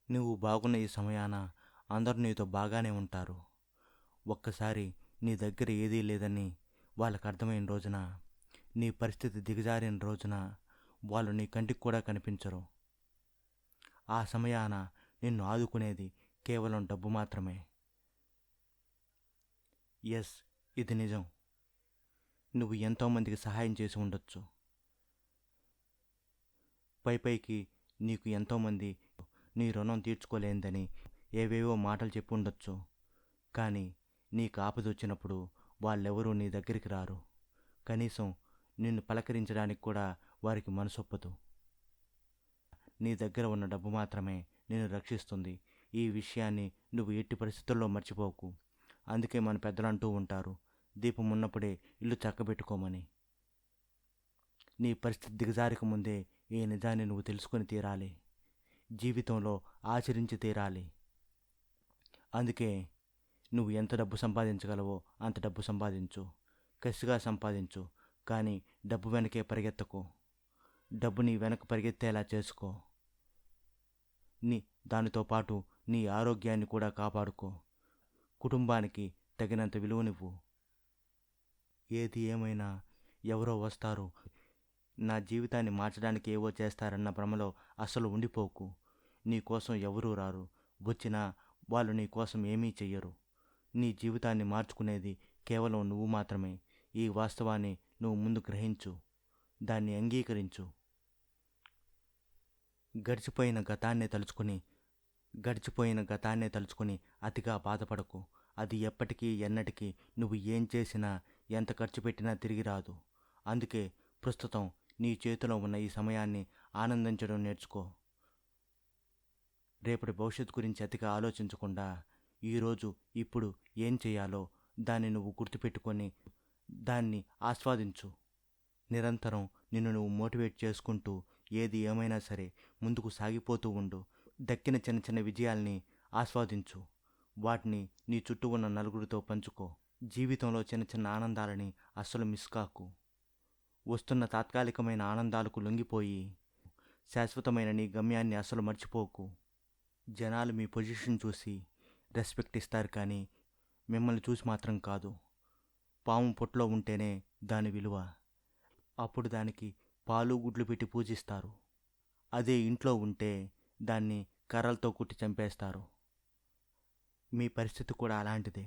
నువ్వు బాగున్న ఈ సమయాన అందరూ నీతో బాగానే ఉంటారు. ఒక్కసారి నీ దగ్గర ఏదీ లేదని వాళ్ళకు అర్థమైన రోజున, నీ పరిస్థితి దిగజారిన రోజున వాళ్ళు నీ కంటికి కూడా కనిపించరు. ఆ సమయాన నిన్ను ఆదుకునేది కేవలం డబ్బు మాత్రమే. ఎస్, ఇది నిజం. నువ్వు ఎంతోమందికి సహాయం చేసి ఉండొచ్చు. పైపైకి నీకు ఎంతోమంది నీ రుణం తీర్చుకోలేందని ఏవేవో మాటలు చెప్పి ఉండొచ్చు. కానీ నీకు ఆపద వచ్చినప్పుడు వాళ్ళెవరూ నీ దగ్గరికి రారు. కనీసం నిన్ను పలకరించడానికి కూడా వారికి మనసొప్పదు. నీ దగ్గర ఉన్న డబ్బు మాత్రమే నిన్ను రక్షిస్తుంది. ఈ విషయాన్ని నువ్వు ఎట్టి పరిస్థితుల్లో మర్చిపోకు. అందుకే మన పెద్దలు అంటూ ఉంటారు, దీపం ఉన్నప్పుడే ఇల్లు చక్కబెట్టుకోమని. నీ పరిస్థితి దిగజారక ముందే ఈ నిజాన్ని నువ్వు తెలుసుకొని తీరాలి. జీవితంలో ఆచరించి తీరాలి. అందుకే నువ్వు ఎంత డబ్బు సంపాదించగలవో అంత డబ్బు సంపాదించు. కసిగా సంపాదించు. కానీ డబ్బు వెనకే పరిగెత్తకు. డబ్బు నీ వెనక పరిగెత్తేలా చేసుకో. నీ దానితో పాటు నీ ఆరోగ్యాన్ని కూడా కాపాడుకో. కుటుంబానికి తగినంత విలువనివ్వు. ఏది ఏమైనా ఎవరో వస్తారు, నా జీవితాన్ని మార్చడానికి ఏవో చేస్తారన్న భ్రమలో అస్సలు ఉండిపోకు. నీ కోసం ఎవరూ రారు. వచ్చినా వాళ్ళు నీ కోసం ఏమీ చెయ్యరు. నీ జీవితాన్ని మార్చుకునేది కేవలం నువ్వు మాత్రమే. ఈ వాస్తవాన్ని నువ్వు ముందు గ్రహించు. దాన్ని అంగీకరించు. గడిచిపోయిన గతాన్నే తలుచుకుని అతిగా బాధపడకు. అది ఎప్పటికీ ఎన్నటికీ నువ్వు ఏం చేసినా ఎంత ఖర్చు పెట్టినా తిరిగి రాదు. అందుకే ప్రస్తుతం నీ చేతిలో ఉన్న ఈ సమయాన్ని ఆనందించడం నేర్చుకో. రేపటి భవిష్యత్తు గురించి అతిగా ఆలోచించకుండా ఈరోజు ఇప్పుడు ఏం చేయాలో దాన్ని నువ్వు గుర్తుపెట్టుకొని దాన్ని ఆస్వాదించు. నిరంతరం నిన్ను నువ్వు మోటివేట్ చేసుకుంటూ ఏది ఏమైనా సరే ముందుకు సాగిపోతూ ఉండు. దక్కిన చిన్న చిన్న విజయాల్ని ఆస్వాదించు. వాటిని నీ చుట్టూ ఉన్న నలుగురితో పంచుకో. జీవితంలో చిన్న చిన్న ఆనందాలని అస్సలు మిస్ కాకు. వస్తున్న తాత్కాలికమైన ఆనందాలకు లొంగిపోయి శాశ్వతమైన నీ గమ్యాన్ని అస్సలు మర్చిపోకు. జనాలు మీ పొజిషన్ చూసి రెస్పెక్ట్ ఇస్తారు, కానీ మిమ్మల్ని చూసి మాత్రం కాదు. పాము పొట్టులో ఉంటేనే దాని విలువ. అప్పుడు దానికి పాలు గుడ్లు పెట్టి పూజిస్తారు. అదే ఇంట్లో ఉంటే దాన్ని కర్రలతో కుట్టి చంపేస్తారు. మీ పరిస్థితి కూడా అలాంటిదే.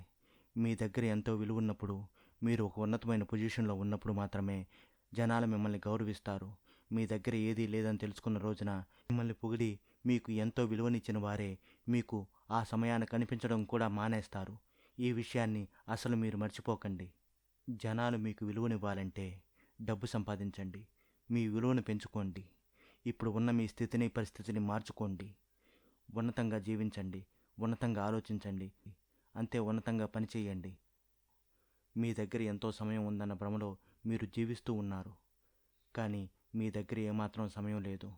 మీ దగ్గర ఎంతో విలువ ఉన్నప్పుడు, మీరు ఒక ఉన్నతమైన పొజిషన్లో ఉన్నప్పుడు మాత్రమే జనాలు మిమ్మల్ని గౌరవిస్తారు. మీ దగ్గర ఏదీ లేదని తెలుసుకున్న రోజున మిమ్మల్ని పొగిడి మీకు ఎంతో విలువనిచ్చిన వారే మీకు ఆ సమయాన కనిపించడం కూడా మానేస్తారు. ఈ విషయాన్ని అసలు మీరు మర్చిపోకండి. జనాలు మీకు విలువనివ్వాలంటే డబ్బు సంపాదించండి. మీ విలువను పెంచుకోండి. ఇప్పుడు ఉన్న మీ స్థితిని పరిస్థితిని మార్చుకోండి. ఉన్నతంగా జీవించండి. ఉన్నతంగా ఆలోచించండి. అంతే ఉన్నతంగా పనిచేయండి. మీ దగ్గర ఎంతో సమయం ఉందన్న భ్రమలో మీరు జీవిస్తూ ఉన్నారు, కానీ మీ దగ్గర ఏమాత్రం సమయం లేదు.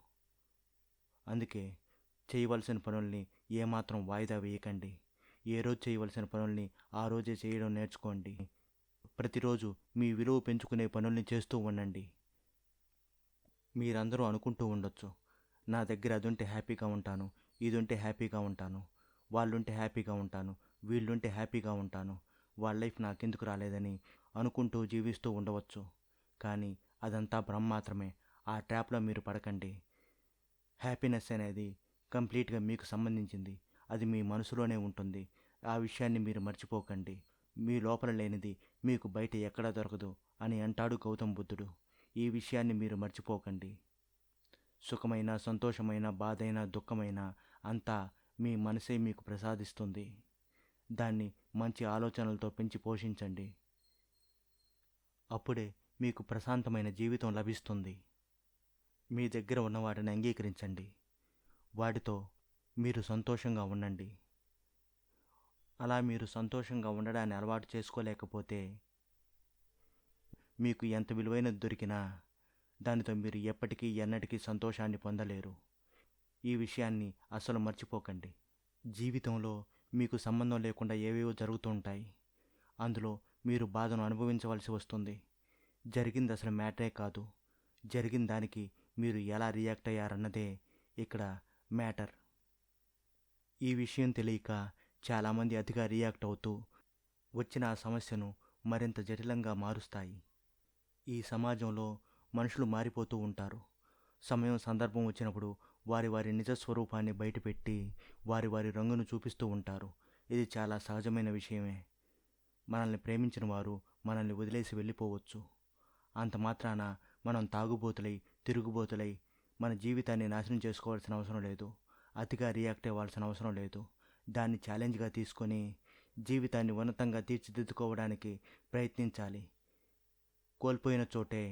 అందుకే చేయవలసిన పనుల్ని ఏమాత్రం వాయిదా వేయకండి. ఏ రోజు చేయవలసిన పనుల్ని ఆ రోజే చేయడం నేర్చుకోండి. ప్రతిరోజు మీ విలువ పెంచుకునే పనుల్ని చేస్తూ ఉండండి. మీరందరూ అనుకుంటూ ఉండొచ్చు, నా దగ్గర అది ఉంటే హ్యాపీగా ఉంటాను, ఇది ఉంటే హ్యాపీగా ఉంటాను, వాళ్ళుంటే హ్యాపీగా ఉంటాను, వీళ్ళుంటే హ్యాపీగా ఉంటాను, వాళ్ళ లైఫ్ నాకెందుకు రాలేదని అనుకుంటూ జీవిస్తూ ఉండవచ్చు. కానీ అదంతా భ్రమ మాత్రమే. ఆ ట్రాప్లో మీరు పడకండి. హ్యాపీనెస్ అనేది కంప్లీట్గా మీకు సంబంధించింది. అది మీ మనసులోనే ఉంటుంది. ఆ విషయాన్ని మీరు మర్చిపోకండి. మీ లోపల లేనిది మీకు బయట ఎక్కడా దొరకదు అని అంటాడు గౌతమ్ బుద్ధుడు. ఈ విషయాన్ని మీరు మర్చిపోకండి. సుఖమైన, సంతోషమైన, బాధైన, దుఃఖమైన అంతా మీ మనసే మీకు ప్రసాదిస్తుంది. దాన్ని మంచి ఆలోచనలతో పెంచి పోషించండి. అప్పుడే మీకు ప్రశాంతమైన జీవితం లభిస్తుంది. మీ దగ్గర ఉన్న వాటిని అంగీకరించండి. వాటితో మీరు సంతోషంగా ఉండండి. అలా మీరు సంతోషంగా ఉండడాన్ని అలవాటు చేసుకోలేకపోతే మీకు ఎంత విలువైనది దొరికినా దానితో మీరు ఎప్పటికీ ఎన్నటికీ సంతోషాన్ని పొందలేరు. ఈ విషయాన్ని అస్సలు మర్చిపోకండి. జీవితంలో మీకు సంబంధం లేకుండా ఏవేవో జరుగుతూ ఉంటాయి. అందులో మీరు బాధను అనుభవించవలసి వస్తుంది. జరిగింది అసలు మ్యాటరే కాదు. జరిగిన దానికి మీరు ఎలా రియాక్ట్ అయ్యారన్నదే ఇక్కడ మ్యాటర్. ఈ విషయం తెలియక చాలామంది అతిగా రియాక్ట్ అవుతూ వచ్చిన ఆ సమస్యను మరింత జటిలంగా మారుస్తాయి. ఈ సమాజంలో మనుషులు మారిపోతూ ఉంటారు. సమయం సందర్భం వచ్చినప్పుడు వారి వారి నిజ స్వరూపాన్ని బయటపెట్టి వారి వారి రంగును చూపిస్తూ ఉంటారు. ఇది చాలా సహజమైన విషయమే. మనల్ని ప్రేమించిన వారు మనల్ని వదిలేసి వెళ్ళిపోవచ్చు. అంత మాత్రాన మనం తాగుబోతులై తిరుగుబోతులై మన జీవితాన్ని నాశనం చేసుకోవాల్సిన అవసరం లేదు. అతిగా రియాక్ట్ అవ్వాల్సిన అవసరం లేదు. దాన్ని ఛాలెంజ్గా తీసుకొని జీవితాన్ని ఉన్నతంగా తీర్చిదిద్దుకోవడానికి ప్రయత్నించాలి. కోల్పోయిన చోటే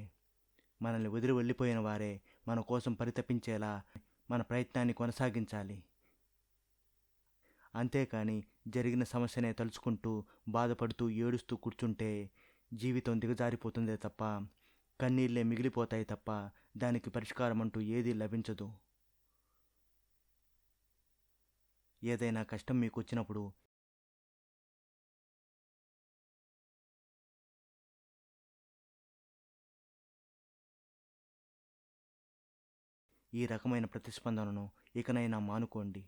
మనల్ని వదిలి వెళ్ళిపోయిన వారే మన కోసం పరితపించేలా మన ప్రయత్నాన్ని కొనసాగించాలి. అంతేకాని జరిగిన సమస్యనే తలుచుకుంటూ బాధపడుతూ ఏడుస్తూ కూర్చుంటే జీవితం దిగజారిపోతుందే తప్ప కన్నీళ్ళే మిగిలిపోతాయి తప్ప దానికి పరిష్కారం అంటూ ఏదీ లభించదు. ఏదైనా కష్టం మీకు వచ్చినప్పుడు ఈ రకమైన ప్రతిస్పందనను ఇకనైనా మానుకోండి.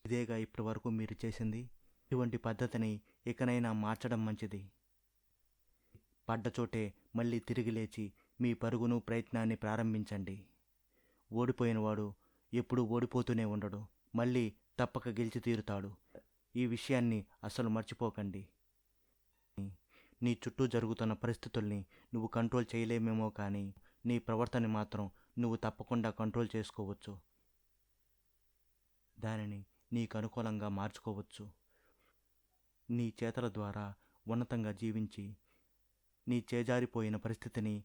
ఇదేగా ఇప్పటి వరకు మీరు చేసింది. ఇటువంటి పద్ధతిని ఇకనైనా మార్చడం మంచిది. పడ్డచోటే మళ్ళీ తిరిగి లేచి మీ పరుగును ప్రయత్నాన్ని ప్రారంభించండి. ఓడిపోయినవాడు ఎప్పుడూ ఓడిపోతూనే ఉండడు. మళ్ళీ తప్పక గెలిచి తీరుతాడు. ఈ విషయాన్ని అస్సలు మర్చిపోకండి. నీ చుట్టూ జరుగుతున్న పరిస్థితుల్ని నువ్వు కంట్రోల్ చేయలేమేమో కానీ నీ ప్రవర్తన మాత్రం నువ్వు తప్పకుండా కంట్రోల్ చేసుకోవచ్చు. దానిని నీకు అనుకూలంగా మార్చుకోవచ్చు. నీ చేతల ద్వారా ఉన్నతంగా జీవించి నీ చేజారిపోయిన పరిస్థితిని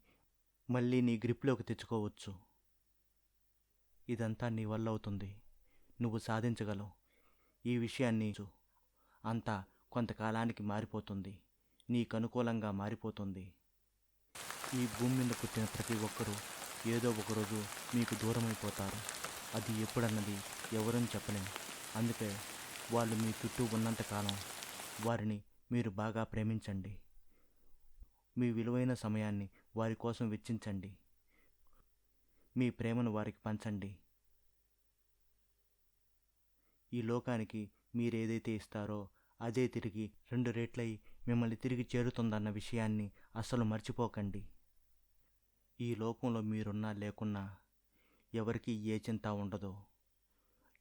మళ్ళీ నీ గ్రిప్లోకి తెచ్చుకోవచ్చు. ఇదంతా నీ వల్ల అవుతుంది. నువ్వు సాధించగలవు. ఈ విషయాన్ని అంతా కొంతకాలానికి మారిపోతుంది. నీకు అనుకూలంగా మారిపోతుంది. ఈ భూమి మీద పుట్టిన ప్రతి ఒక్కరూ ఏదో ఒకరోజు మీకు దూరమైపోతారు. అది ఎప్పుడన్నది ఎవరని చెప్పలేం. అందుకే వాళ్ళు మీ చుట్టూ ఉన్నంతకాలం వారిని మీరు బాగా ప్రేమించండి. మీ విలువైన సమయాన్ని వారి కోసం వెచ్చించండి. మీ ప్రేమను వారికి పంచండి. ఈ లోకానికి మీరేదైతే ఇస్తారో అదే తిరిగి 2 రెట్లై మిమ్మల్ని తిరిగి చేరుతుందన్న విషయాన్ని అస్సలు మర్చిపోకండి. ఈ లోకంలో మీరున్నా లేకున్నా ఎవరికీ ఏ చింత ఉండదు.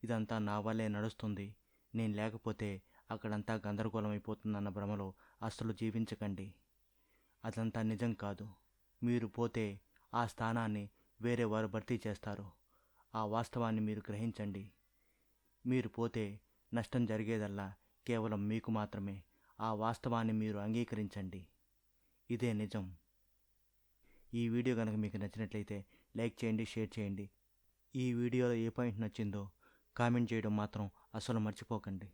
ఇదంతా నా వల్లే నడుస్తుంది, నేను లేకపోతే అక్కడంతా గందరగోళం అయిపోతుందన్న భ్రమలో అస్సలు జీవించకండి. అదంతా నిజం కాదు. మీరు పోతే ఆ స్థానాన్ని వేరే వారు భర్తీ చేస్తారు. ఆ వాస్తవాన్ని మీరు గ్రహించండి. మీరు పోతే నష్టం జరిగేదల్లా కేవలం మీకు మాత్రమే. ఆ వాస్తవాన్ని మీరు అంగీకరించండి. ఇదే నిజం. ఈ వీడియో కనుక మీకు నచ్చినట్లయితే లైక్ చేయండి, షేర్ చేయండి. ఈ వీడియోలో ఏ పాయింట్ నచ్చిందో కామెంట్ చేయడం మాత్రం అస్సలు మర్చిపోకండి.